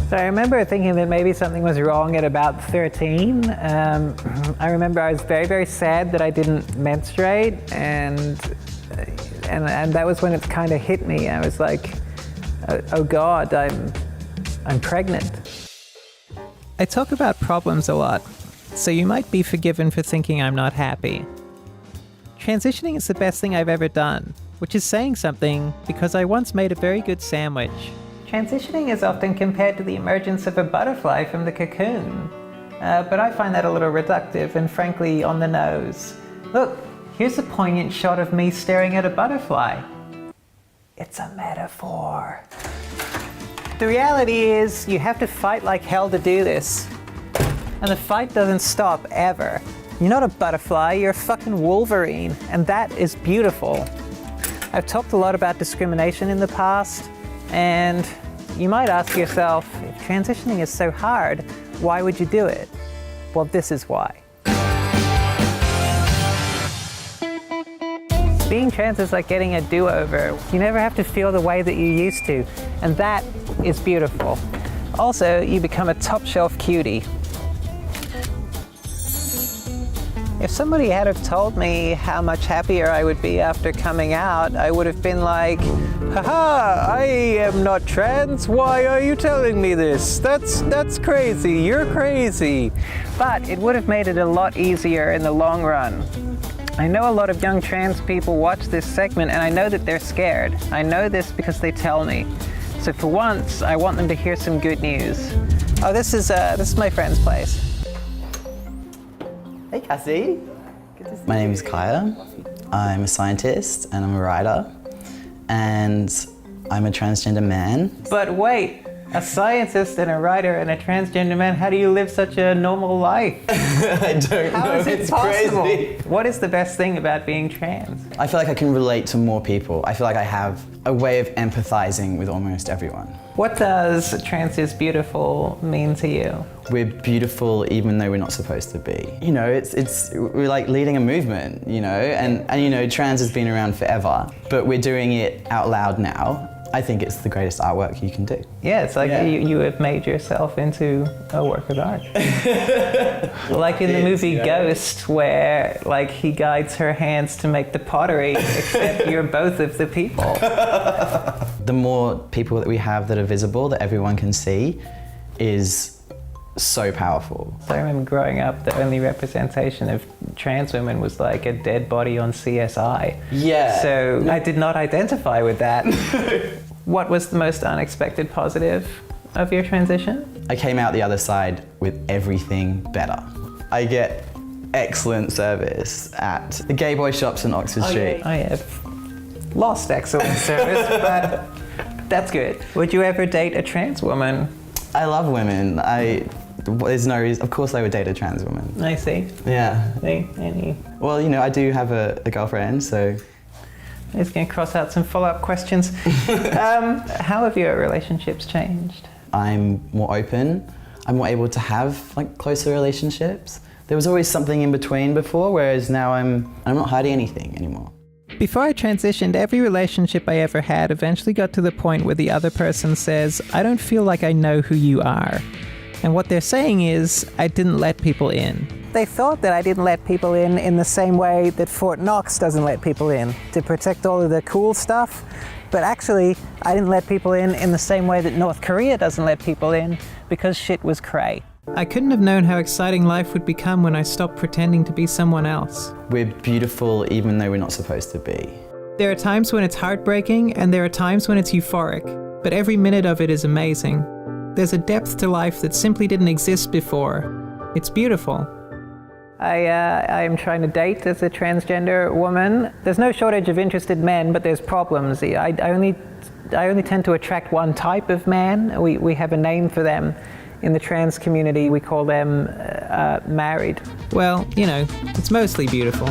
So I remember thinking that maybe something was wrong at about 13. I remember I was very, very sad that I didn't menstruate, and that was when it kind of hit me. I was like, oh God, I'm pregnant. I talk about problems a lot, so you might be forgiven for thinking I'm not happy. Transitioning is the best thing I've ever done, which is saying something because I once made a very good sandwich. Transitioning is often compared to the emergence of a butterfly from the cocoon, but I find that a little reductive and frankly on the nose. Look, here's a poignant shot of me staring at a butterfly. It's a metaphor. The reality is you have to fight like hell to do this, and the fight doesn't stop ever. You're not a butterfly, you're a fucking Wolverine, and that is beautiful. I've talked a lot about discrimination in the past, and you might ask yourself, if transitioning is so hard, why would you do it? Well, this is why. Being trans is like getting a do-over. You never have to feel the way that you used to, and that is beautiful. Also, you become a top-shelf cutie. If somebody had have told me how much happier I would be after coming out, I would have been like, haha, I am not trans, why are you telling me this? That's crazy, you're crazy. But it would have made it a lot easier in the long run. I know a lot of young trans people watch this segment, and I know that they're scared. I know this because they tell me. So for once, I want them to hear some good news. Oh, this is my friend's place. Hey Cassie. Good to see you. My name is Kaya. I'm a scientist and I'm a writer, and I'm a transgender man. But wait, a scientist and a writer and a transgender man, how do you live such a normal life? I don't know. How is it it's possible? Crazy. What is the best thing about being trans? I feel like I can relate to more people. I feel like I have a way of empathizing with almost everyone. What does trans is beautiful mean to you? We're beautiful even though we're not supposed to be. You know, we're like leading a movement, you know, and you know, trans has been around forever, but we're doing it out loud now. I think it's the greatest artwork you can do. Yeah, it's like you have made yourself into a work of art. Like in the movie Ghost, where like he guides her hands to make the pottery, except you're both of the people. The more people that we have that are visible, that everyone can see, is so powerful. So I remember growing up, the only representation of trans women was like a dead body on CSI. Yeah. So I did not identify with that. What was the most unexpected positive of your transition? I came out the other side with everything better. I get excellent service at the gay boy shops in Oxford Street. I have lost excellent service, but that's good. Would you ever date a trans woman? I love women. There's no reason, of course I would date a trans woman. I see. Yeah. Any? Well, you know, I do have a girlfriend, so. I'm just going to cross out some follow-up questions. How have your relationships changed? I'm more open. I'm more able to have like closer relationships. There was always something in between before, whereas now I'm not hiding anything anymore. Before I transitioned, every relationship I ever had eventually got to the point where the other person says, I don't feel like I know who you are. And what they're saying is, I didn't let people in. They thought that I didn't let people in the same way that Fort Knox doesn't let people in, to protect all of the cool stuff. But actually, I didn't let people in the same way that North Korea doesn't let people in, because shit was cray. I couldn't have known how exciting life would become when I stopped pretending to be someone else. We're beautiful even though we're not supposed to be. There are times when it's heartbreaking, and there are times when it's euphoric, but every minute of it is amazing. There's a depth to life that simply didn't exist before. It's beautiful. I'm trying to date as a transgender woman. There's no shortage of interested men, but there's problems. I only tend to attract one type of man. We have a name for them. In the trans community, we call them married. Well, you know, it's mostly beautiful.